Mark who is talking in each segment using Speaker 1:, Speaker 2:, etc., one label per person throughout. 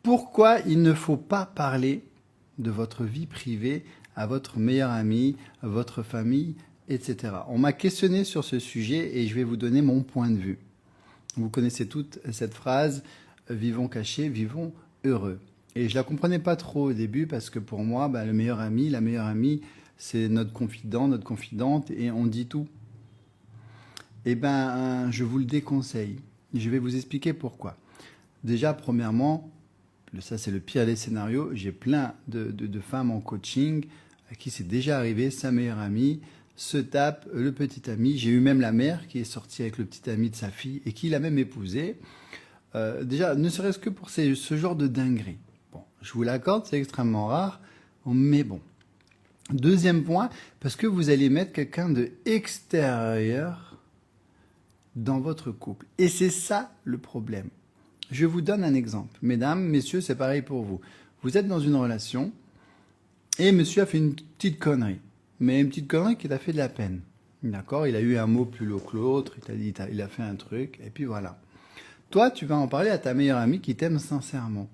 Speaker 1: Pourquoi il ne faut pas parler de votre vie privée à votre meilleur ami, à votre famille, etc. On m'a questionné sur ce sujet et je vais vous donner mon point de vue. Vous connaissez toute cette phrase « vivons cachés, vivons heureux ». Et je la comprenais pas trop au début parce que pour moi, le meilleur ami, la meilleure amie, c'est notre confident, notre confidente et on dit tout. Eh bien, je vous le déconseille. Je vais vous expliquer pourquoi. Déjà, premièrement, ça c'est le pire des scénarios, j'ai plein de femmes en coaching à qui c'est déjà arrivé, sa meilleure amie se tape le petit ami. J'ai eu même la mère qui est sortie avec le petit ami de sa fille et qui l'a même épousé. Déjà, ne serait-ce que pour ce genre de dinguerie. Bon, je vous l'accorde, c'est extrêmement rare, mais bon. Deuxième point, parce que vous allez mettre quelqu'un de extérieur dans votre couple. Et c'est ça le problème. Je vous donne un exemple. Mesdames, messieurs, c'est pareil pour vous. Vous êtes dans une relation et monsieur a fait une petite connerie. Mais une petite connerie qui t'a fait de la peine. D'accord? Il a eu un mot plus lourd que l'autre, il a fait un truc, et puis voilà. Toi, tu vas en parler à ta meilleure amie qui t'aime sincèrement.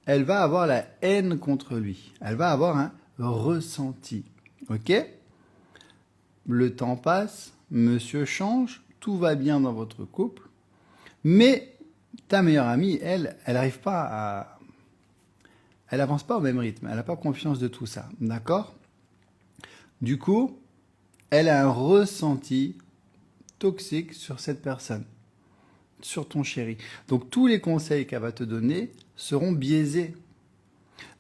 Speaker 1: Elle va avoir la haine contre lui. Elle va avoir un ressenti. Ok? Le temps passe, monsieur change, tout va bien dans votre couple, mais ta meilleure amie, elle arrive pas à... Elle avance pas au même rythme, elle n'a pas confiance de tout ça, d'accord? Du coup, elle a un ressenti toxique sur cette personne, sur ton chéri. Donc tous les conseils qu'elle va te donner seront biaisés.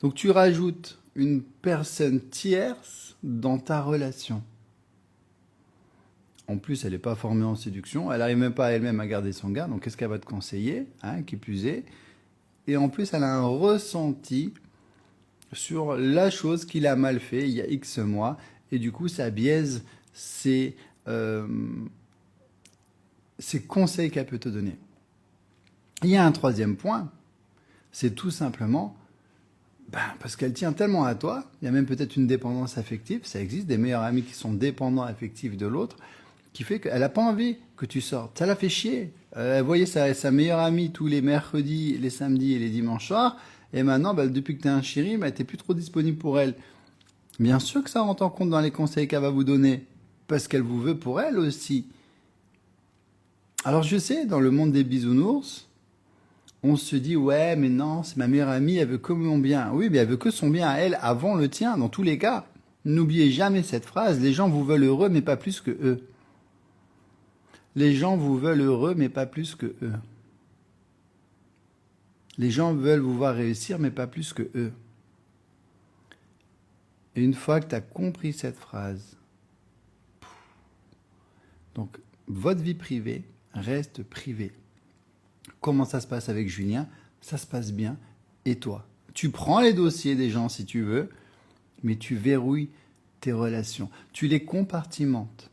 Speaker 1: Donc tu rajoutes une personne tierce dans ta relation. En plus, elle n'est pas formée en séduction, elle n'arrive même pas elle-même à garder son garde, donc qu'est-ce qu'elle va te conseiller, qui plus est. Et en plus, elle a un ressenti sur la chose qu'il a mal fait il y a X mois, et du coup, ça biaise ses conseils qu'elle peut te donner. Il y a un troisième point, c'est tout simplement parce qu'elle tient tellement à toi, il y a même peut-être une dépendance affective, ça existe, des meilleurs amis qui sont dépendants affectifs de l'autre, qui fait qu'elle n'a pas envie que tu sortes. Ça la fait chier. Elle voyait sa meilleure amie tous les mercredis, les samedis et les dimanches soirs, et maintenant, depuis que tu es un chéri, tu n'es plus trop disponible pour elle. Bien sûr que ça rentre en compte dans les conseils qu'elle va vous donner, parce qu'elle vous veut pour elle aussi. Alors je sais, dans le monde des bisounours, on se dit, ouais, mais non, c'est ma meilleure amie, elle veut que mon bien. Oui, mais elle veut que son bien à elle avant le tien, dans tous les cas. N'oubliez jamais cette phrase, les gens vous veulent heureux, mais pas plus que eux. Les gens vous veulent heureux, mais pas plus que eux. Les gens veulent vous voir réussir, mais pas plus que eux. Et une fois que tu as compris cette phrase, donc votre vie privée reste privée. Comment ça se passe avec Julien? Ça se passe bien. Et toi? Tu prends les dossiers des gens si tu veux, mais tu verrouilles tes relations. Tu les compartimentes.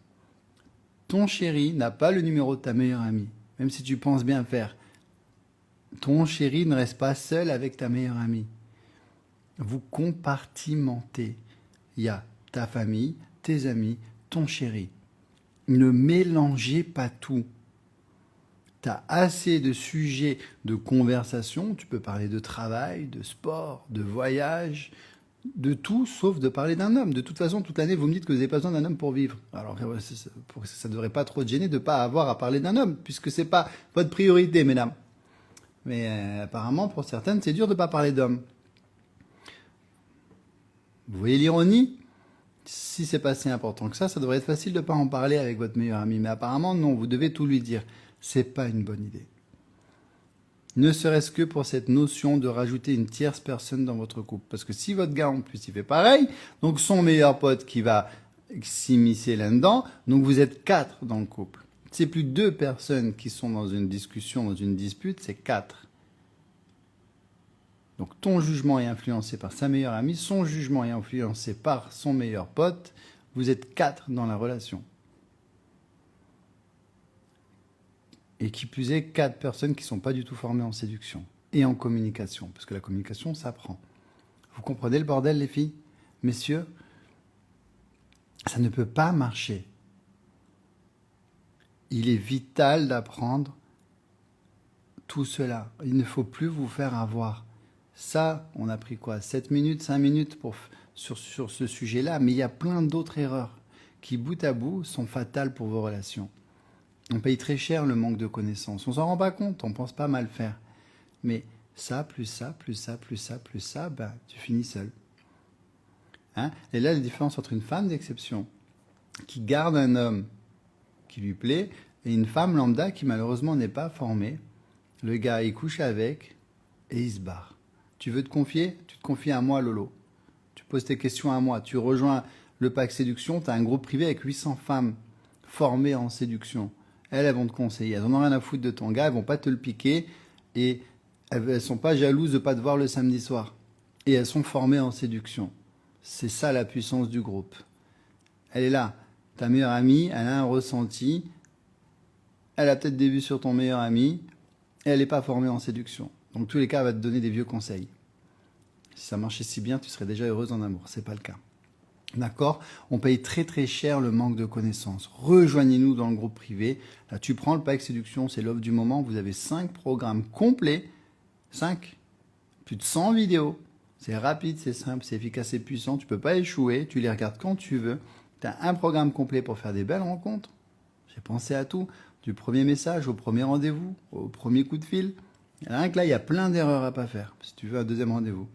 Speaker 1: Ton chéri n'a pas le numéro de ta meilleure amie, même si tu penses bien faire. Ton chéri ne reste pas seul avec ta meilleure amie. Vous compartimentez. Il y a ta famille, tes amis, ton chéri. Ne mélangez pas tout. Tu as assez de sujets de conversation. Tu peux parler de travail, de sport, de voyage, de tout, sauf de parler d'un homme. De toute façon, toute l'année, vous me dites que vous n'avez pas besoin d'un homme pour vivre. Alors, ça ne devrait pas trop te gêner de ne pas avoir à parler d'un homme, puisque ce n'est pas votre priorité, mesdames. Mais apparemment, pour certaines, c'est dur de ne pas parler d'hommes. Vous voyez l'ironie? Si c'est pas si important que ça devrait être facile de ne pas en parler avec votre meilleur ami. Mais apparemment, non, vous devez tout lui dire. C'est pas une bonne idée. Ne serait-ce que pour cette notion de rajouter une tierce personne dans votre couple. Parce que si votre gars, en plus, il fait pareil, donc son meilleur pote qui va s'immiscer là-dedans, donc vous êtes 4 dans le couple. C'est plus 2 personnes qui sont dans une discussion, dans une dispute, c'est 4. Donc ton jugement est influencé par sa meilleure amie, son jugement est influencé par son meilleur pote, vous êtes 4 dans la relation. Et qui plus est, 4 personnes qui ne sont pas du tout formées en séduction et en communication, parce que la communication s'apprend. Vous comprenez le bordel, les filles? Messieurs, ça ne peut pas marcher. Il est vital d'apprendre tout cela. Il ne faut plus vous faire avoir. Ça, on a pris quoi? 7 minutes, 5 minutes sur ce sujet-là, mais il y a plein d'autres erreurs qui, bout à bout, sont fatales pour vos relations. On paye très cher le manque de connaissances. On s'en rend pas compte, on pense pas mal faire. Mais ça, plus ça, plus ça, plus ça, plus ça, ben, tu finis seul. Hein? Et là, la différence entre une femme d'exception qui garde un homme qui lui plaît et une femme lambda qui malheureusement n'est pas formée, le gars il couche avec et il se barre. Tu veux te confier? Tu te confies à moi, Lolo. Tu poses tes questions à moi. Tu rejoins le pack séduction, tu as un groupe privé avec 800 femmes formées en séduction. Elles vont te conseiller. Elles n'en ont rien à foutre de ton gars, elles vont pas te le piquer et elles sont pas jalouses de pas te voir le samedi soir. Et elles sont formées en séduction. C'est ça la puissance du groupe. Elle est là. Ta meilleure amie, elle a un ressenti. Elle a peut-être des vues sur ton meilleur ami. Et elle n'est pas formée en séduction. Donc, dans tous les cas, elle va te donner des vieux conseils. Si ça marchait si bien, tu serais déjà heureuse en amour. C'est pas le cas. D'accord? On paye très très cher le manque de connaissances. Rejoignez-nous dans le groupe privé. Là, tu prends le pack séduction, c'est l'offre du moment. Vous avez 5 programmes complets. 5. Plus de 100 vidéos. C'est rapide, c'est simple, c'est efficace et puissant. Tu peux pas échouer. Tu les regardes quand tu veux. Tu as un programme complet pour faire des belles rencontres. J'ai pensé à tout. Du premier message au premier rendez-vous, au premier coup de fil. Rien que là, il y a plein d'erreurs à pas faire si tu veux un deuxième rendez-vous.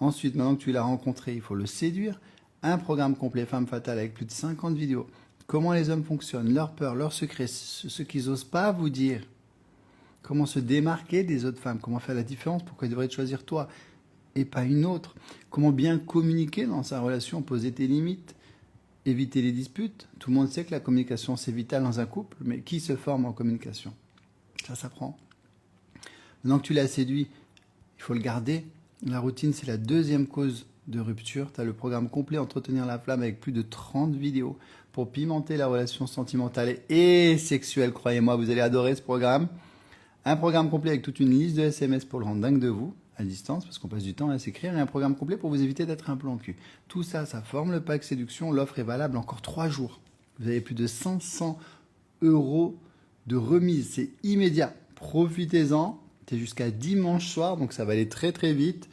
Speaker 1: Ensuite, maintenant que tu l'as rencontré, il faut le séduire. Un programme complet Femme Fatale avec plus de 50 vidéos. Comment les hommes fonctionnent, leurs peurs, leurs secrets, ce qu'ils n'osent pas vous dire. Comment se démarquer des autres femmes. Comment faire la différence. Pourquoi ils devraient te choisir toi et pas une autre. Comment bien communiquer dans sa relation, poser tes limites. Éviter les disputes. Tout le monde sait que la communication, c'est vital dans un couple, mais qui se forme en communication? Ça s'apprend. Maintenant que tu l'as séduit, il faut le garder. La routine, c'est la deuxième cause de rupture. Tu as le programme complet Entretenir la flamme avec plus de 30 vidéos pour pimenter la relation sentimentale et sexuelle. Croyez-moi, vous allez adorer ce programme. Un programme complet avec toute une liste de SMS pour le rendre dingue de vous, à distance, parce qu'on passe du temps à s'écrire, et un programme complet pour vous éviter d'être un plan cul. Tout ça, ça forme le pack séduction. L'offre est valable encore 3 jours. Vous avez plus de 500 € de remise. C'est immédiat. Profitez-en. C'est jusqu'à dimanche soir, donc ça va aller très très vite.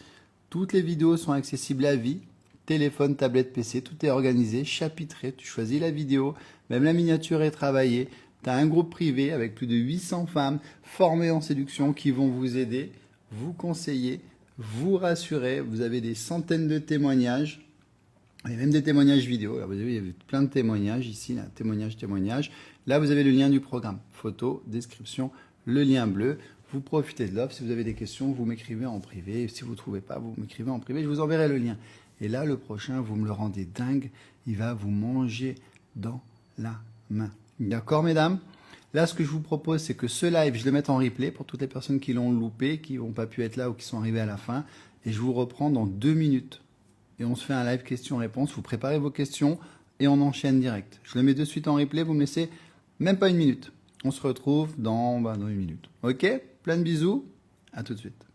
Speaker 1: Toutes les vidéos sont accessibles à vie. Téléphone, tablette, PC, tout est organisé, chapitré. Tu choisis la vidéo, même la miniature est travaillée. Tu as un groupe privé avec plus de 800 femmes formées en séduction qui vont vous aider, vous conseiller, vous rassurer. Vous avez des centaines de témoignages, et même des témoignages vidéo. Alors, vous avez, il y a plein de témoignages ici, là, témoignage. Là, vous avez le lien du programme. Photo, description, le lien bleu. Vous profitez de l'offre. Si vous avez des questions, vous m'écrivez en privé. Si vous ne trouvez pas, vous m'écrivez en privé. Je vous enverrai le lien. Et là, le prochain, vous me le rendez dingue. Il va vous manger dans la main. D'accord, mesdames? Là, ce que je vous propose, c'est que ce live, je le mette en replay pour toutes les personnes qui l'ont loupé, qui n'ont pas pu être là ou qui sont arrivées à la fin. Et je vous reprends dans 2 minutes. Et on se fait un live questions-réponses. Vous préparez vos questions et on enchaîne direct. Je le mets de suite en replay. Vous me laissez même pas 1 minute. On se retrouve dans 1 minute. Ok? Plein de bisous. À tout de suite.